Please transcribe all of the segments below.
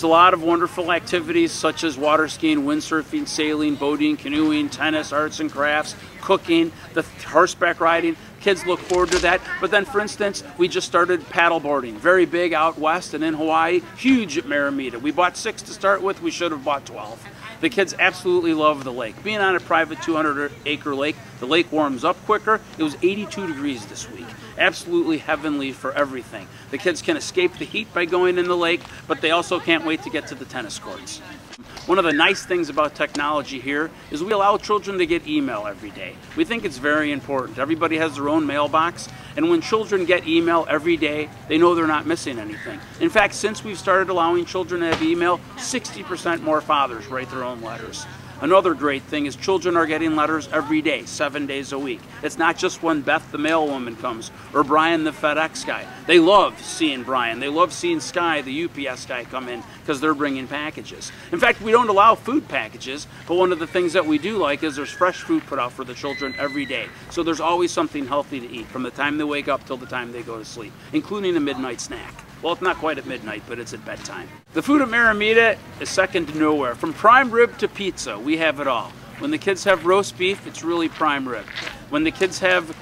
There's a lot of wonderful activities such as water skiing, windsurfing, sailing, boating, canoeing, tennis, arts and crafts, cooking, the horseback riding. Kids look forward to that. But then, for instance, we just started paddleboarding. Very big out west and in Hawaii, huge at Marimeta. We bought 6 to start with, we should have bought 12. The kids absolutely love the lake. Being on a private 200-acre lake, the lake warms up quicker. It was 82 degrees this week. Absolutely heavenly for everything. The kids can escape the heat by going in the lake, but they also can't wait to get to the tennis courts. One of the nice things about technology here is we allow children to get email every day. We think it's very important. Everybody has their own mailbox, and when children get email every day, they know they're not missing anything. In fact, since we've started allowing children to have email, 60% more fathers write their own letters. Another great thing is children are getting letters every day, 7 days a week. It's not just when Beth the mailwoman comes or Brian the FedEx guy. They love seeing Brian. They love seeing Sky, the UPS guy, come in because they're bringing packages. In fact, we don't allow food packages, but one of the things that we do like is there's fresh food put out for the children every day. So there's always something healthy to eat from the time they wake up till the time they go to sleep, including a midnight snack. Well, it's not quite at midnight, but it's at bedtime. The food at Marimeta is second to nowhere. From prime rib to pizza, we have it all. When the kids have roast beef, it's really prime rib. When the kids have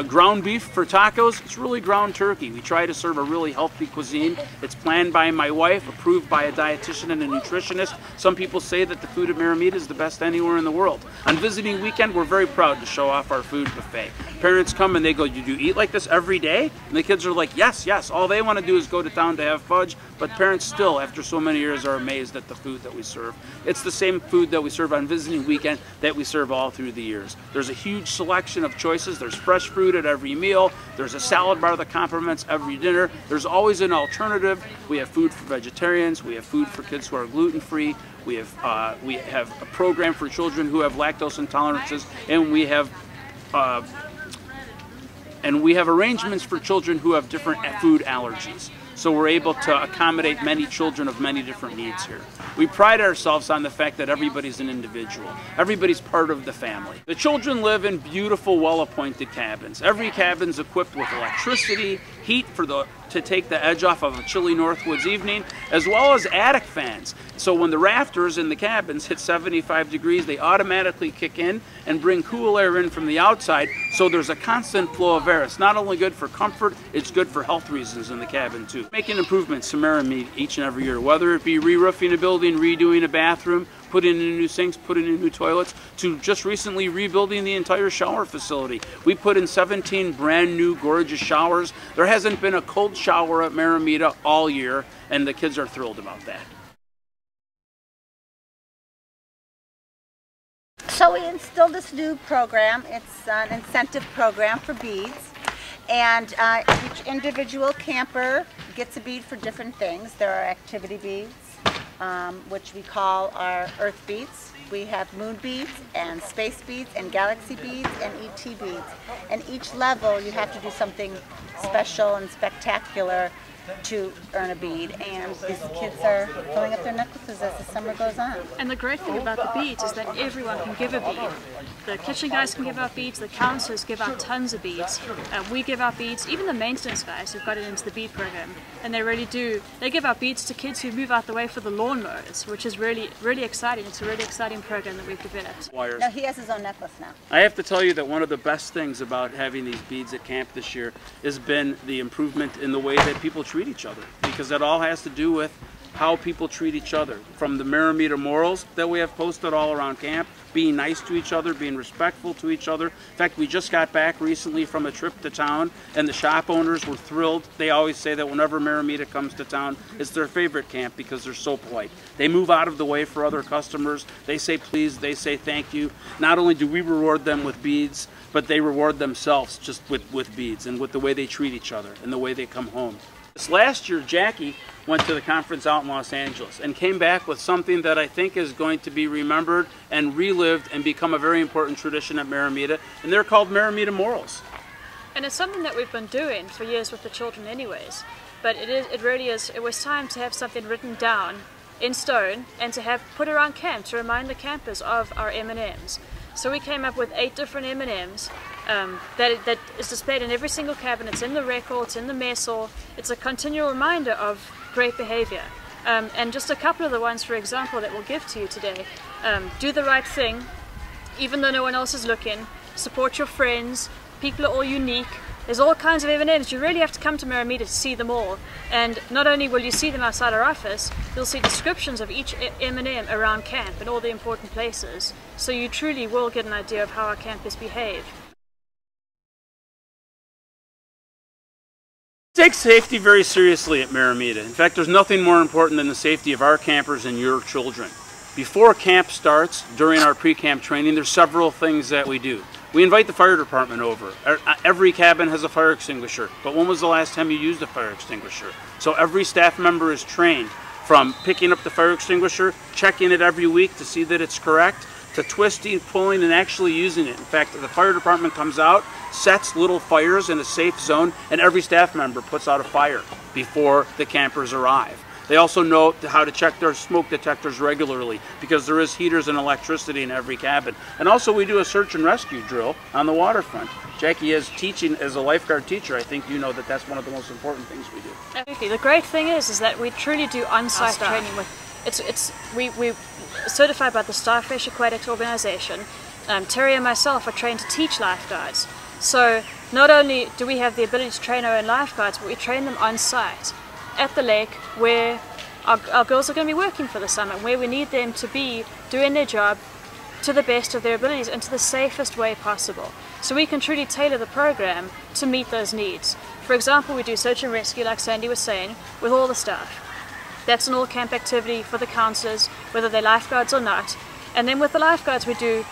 ground beef for tacos, it's really ground turkey. We try to serve a really healthy cuisine. It's planned by my wife, approved by a dietitian and a nutritionist. Some people say that the food at Marimeta is the best anywhere in the world. On visiting weekend, we're very proud to show off our food buffet. Parents come and they go, "You do eat like this every day?" And the kids are like, yes, yes. All they want to do is go to town to have fudge, but parents still, after so many years, are amazed at the food that we serve. It's the same food that we serve on visiting weekend that we serve all through the years. There's a huge selection of choices. There's fresh fruit at every meal. There's a salad bar that complements every dinner. There's always an alternative. We have food for vegetarians. We have food for kids who are gluten-free. We have a program for children who have lactose intolerances, and we have arrangements for children who have different food allergies. So we're able to accommodate many children of many different needs here. We pride ourselves on the fact that everybody's an individual. Everybody's part of the family. The children live in beautiful, well-appointed cabins. Every cabin's equipped with electricity, heat to take the edge off of a chilly Northwoods evening, as well as attic fans. So when the rafters in the cabins hit 75 degrees, they automatically kick in and bring cool air in from the outside, so there's a constant flow of air. It's not only good for comfort, it's good for health reasons in the cabin too. Making improvements to Marimeta each and every year, whether it be re-roofing a building, redoing a bathroom, putting in new sinks, putting in new toilets, to just recently rebuilding the entire shower facility. We put in 17 brand new gorgeous showers. There hasn't been a cold shower at Marimeta all year, and the kids are thrilled about that. So we instilled this new program. It's an incentive program for beads, and each individual camper gets a bead for different things. There are activity beads, which we call our earth beads. We have moon beads and space beads and galaxy beads and ET beads. And each level you have to do something special and spectacular to earn a bead, and these kids are filling up their necklaces as the summer goes on. And the great thing about the beads is that everyone can give a bead. The kitchen guys can give out beads, the counselors give out tons of beads. We give out beads, even the maintenance guys who've got it into the bead program. And they really do, they give out beads to kids who move out the way for the lawnmowers, which is really, really exciting. It's a really exciting program that we've developed. Now he has his own necklace now. I have to tell you that one of the best things about having these beads at camp this year has been the improvement in the way that people treat each other, because that all has to do with how people treat each other. From the Marimeta morals that we have posted all around camp, being nice to each other, being respectful to each other. In fact, we just got back recently from a trip to town, and the shop owners were thrilled. They always say that whenever Marimeta comes to town, it's their favorite camp because they're so polite. They move out of the way for other customers. They say please, they say thank you. Not only do we reward them with beads, but they reward themselves just with beads and with the way they treat each other and the way they come home. This last year, Jackie went to the conference out in Los Angeles and came back with something that I think is going to be remembered and relived and become a very important tradition at Marimeta, and they're called Marimeta Morals. And it's something that we've been doing for years with the children anyways, but it was time to have something written down in stone and to have put around camp to remind the campers of our M&Ms. So we came up with 8 different M&Ms that is displayed in every single cabin. It's in the records, in the mess hall. It's a continual reminder of great behavior. And just a couple of the ones, for example, that we'll give to you today. Do the right thing, even though no one else is looking. Support your friends. People are all unique. There's all kinds of M&Ms. You really have to come to Marimeta to see them all. And not only will you see them outside our office, you'll see descriptions of each M&M around camp and all the important places. So you truly will get an idea of how our campers behave. We take safety very seriously at Marimeta. In fact, there's nothing more important than the safety of our campers and your children. Before camp starts, during our pre-camp training, there's several things that we do. We invite the fire department over. Every cabin has a fire extinguisher, but when was the last time you used a fire extinguisher? So every staff member is trained from picking up the fire extinguisher, checking it every week to see that it's correct, to twisting, pulling, and actually using it. In fact, the fire department comes out, sets little fires in a safe zone, and every staff member puts out a fire before the campers arrive. They also know how to check their smoke detectors regularly because there is heaters and electricity in every cabin. And also we do a search and rescue drill on the waterfront. Jackie, is teaching as a lifeguard teacher, I think you know that that's one of the most important things we do. Absolutely. The great thing is that we truly do on-site training with. We're certified by the Starfish Aquatics Organization. Terry and myself are trained to teach lifeguards. So not only do we have the ability to train our own lifeguards, but we train them on-site at the lake where our girls are going to be working for the summer, where we need them to be doing their job to the best of their abilities and to the safest way possible. So we can truly tailor the program to meet those needs. For example, we do search and rescue, like Sandy was saying, with all the staff. That's an all-camp activity for the counselors, whether they're lifeguards or not. And then with the lifeguards we do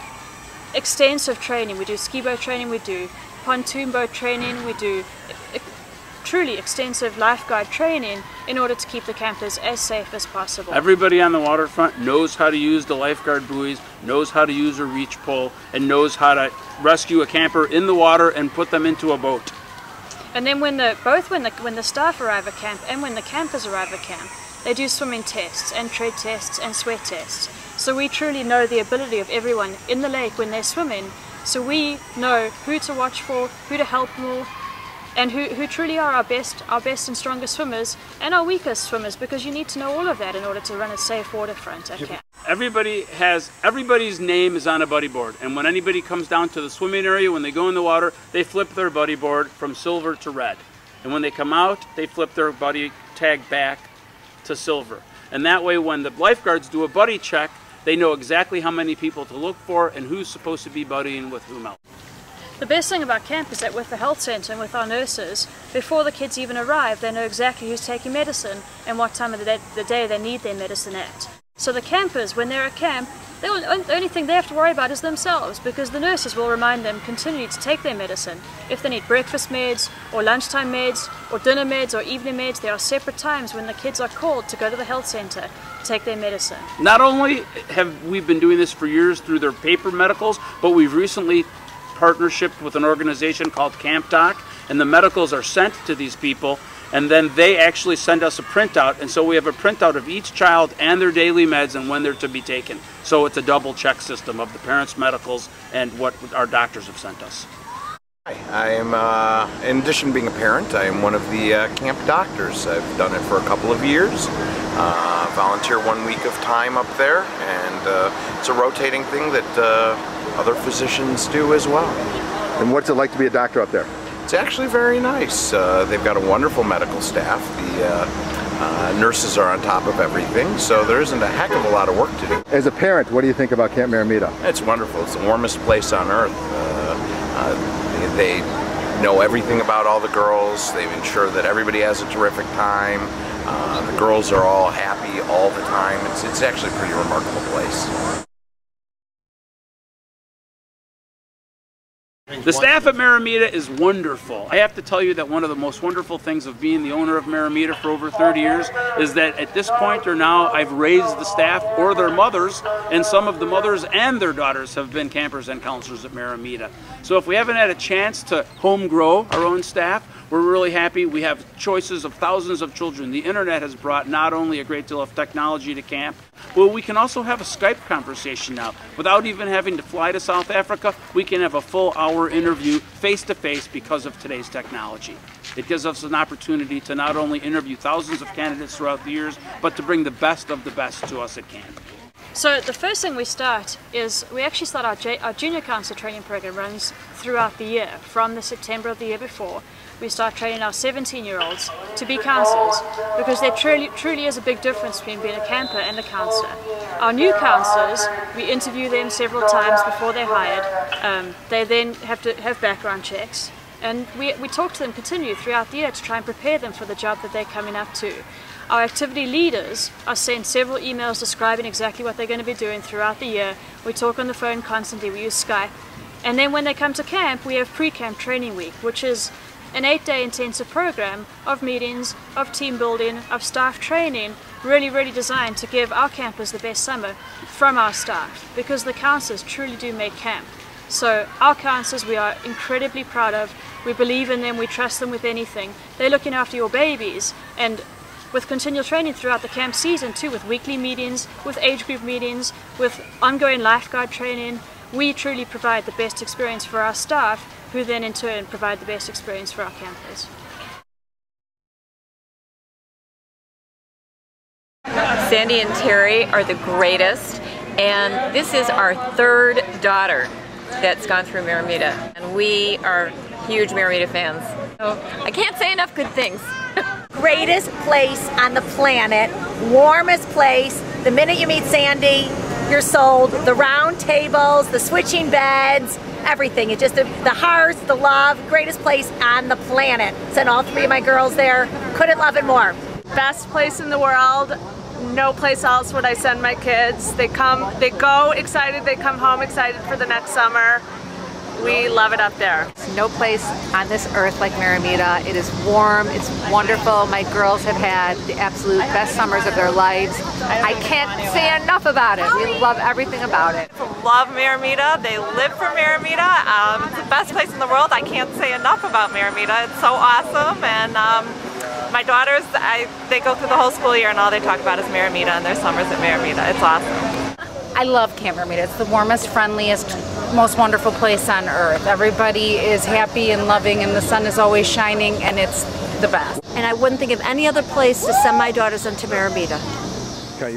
extensive training. We do ski boat training, we do pontoon boat training, we do truly extensive lifeguard training in order to keep the campers as safe as possible. Everybody on the waterfront knows how to use the lifeguard buoys, knows how to use a reach pole, and knows how to rescue a camper in the water and put them into a boat. And then when the staff arrive at camp and when the campers arrive at camp, they do swimming tests and tread tests and sweat tests. So we truly know the ability of everyone in the lake when they're swimming. So we know who to watch for, who to help more, and who truly are our best and strongest swimmers and our weakest swimmers, because you need to know all of that in order to run a safe waterfront at camp. Everybody's name is on a buddy board, and when anybody comes down to the swimming area, when they go in the water, they flip their buddy board from silver to red. And when they come out, they flip their buddy tag back to silver. And that way when the lifeguards do a buddy check, they know exactly how many people to look for and who's supposed to be buddying with whom else. The best thing about camp is that with the health centre and with our nurses, before the kids even arrive, they know exactly who's taking medicine and what time of the day they need their medicine at. So the campers, when they're at camp, the only thing they have to worry about is themselves, because the nurses will remind them continually to take their medicine. If they need breakfast meds, or lunchtime meds, or dinner meds, or evening meds, there are separate times when the kids are called to go to the health centre to take their medicine. Not only have we been doing this for years through their paper medicals, but we've recently partnership with an organization called Camp Doc, and the medicals are sent to these people, and then they actually send us a printout, and so we have a printout of each child and their daily meds and when they're to be taken. So it's a double check system of the parents' medicals and what our doctors have sent us. Hi, I am, in addition to being a parent, I am one of the camp doctors. I've done it for a couple of years. Volunteer 1 week of time up there, and it's a rotating thing that other physicians do as well. And what's it like to be a doctor up there? It's actually very nice. They've got a wonderful medical staff. The nurses are on top of everything, so there isn't a heck of a lot of work to do. As a parent, what do you think about Camp Marimeta? It's wonderful. It's the warmest place on earth. They know everything about all the girls. They ensure that everybody has a terrific time. The girls are all happy all the time. It's actually a pretty remarkable place. The staff at Marimeta is wonderful. I have to tell you that one of the most wonderful things of being the owner of Marimeta for over 30 years is that at this point or now I've raised the staff or their mothers, and some of the mothers and their daughters have been campers and counselors at Marimeta. So if we haven't had a chance to home grow our own staff, We're really happy. We have choices of thousands of children. The internet has brought not only a great deal of technology to camp, but we can also have a Skype conversation now. Without even having to fly to South Africa, we can have a full hour interview face-to-face because of today's technology. It gives us an opportunity to not only interview thousands of candidates throughout the years, but to bring the best of the best to us at camp. So the first thing we start is we actually start our junior counselor training program runs throughout the year. From the September of the year before, we start training our 17-year-olds to be counselors, because there truly is a big difference between being a camper and a counselor. Our new counselors, we interview them several times before they're hired. They then have to have background checks, and we talk to them continually throughout the year to try and prepare them for the job that they're coming up to. Our activity leaders are sent several emails describing exactly what they're going to be doing throughout the year. We talk on the phone constantly, we use Skype. And then when they come to camp, we have pre-camp training week, which is an 8-day intensive program of meetings, of team building, of staff training, really designed to give our campers the best summer from our staff, because the counselors truly do make camp. So our counselors we are incredibly proud of. We believe in them, we trust them with anything. They're looking after your babies, and with continual training throughout the camp season too, with weekly meetings, with age group meetings, with ongoing lifeguard training, we truly provide the best experience for our staff, who then in turn provide the best experience for our campers. Sandy and Terry are the greatest, and this is our third daughter that's gone through Marimeta, and we are huge Marimeta fans. So I can't say enough good things. Greatest place on the planet, warmest place. The minute you meet Sandy, you're sold. The round tables, the switching beds, everything. It's just the hearts, the love, greatest place on the planet. Sent all three of my girls there. Couldn't love it more. Best place in the world. No place else would I send my kids. They go excited, they come home excited for the next summer. We love it up there. There's no place on this earth like Marimeta. It is warm, it's wonderful. My girls have had the absolute best summers of their lives. I can't say enough about it. We love everything about it. Love Marimeta. They live for Marimeta. It's the best place in the world. I can't say enough about Marimeta. It's so awesome, and my daughters, they go through the whole school year and all they talk about is Marimeta and their summers at Marimeta. It's awesome. I love Camp Marimeta. It's the warmest, friendliest, most wonderful place on earth. Everybody is happy and loving, and the sun is always shining, and it's the best. And I wouldn't think of any other place to send my daughters into Marimeta.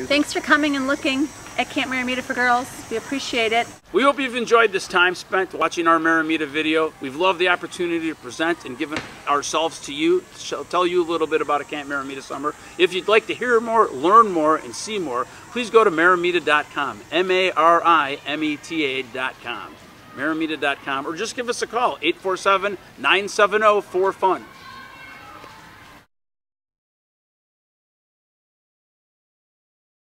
Thanks for coming and looking at Camp Marimeta for Girls. We appreciate it. We hope you've enjoyed this time spent watching our Marimeta video. We've loved the opportunity to present and give ourselves to you, to tell you a little bit about a Camp Marimeta summer. If you'd like to hear more, learn more, and see more, please go to marimeta.com, marimeta.com, marimeta.com, or just give us a call, 847-970-4FUN.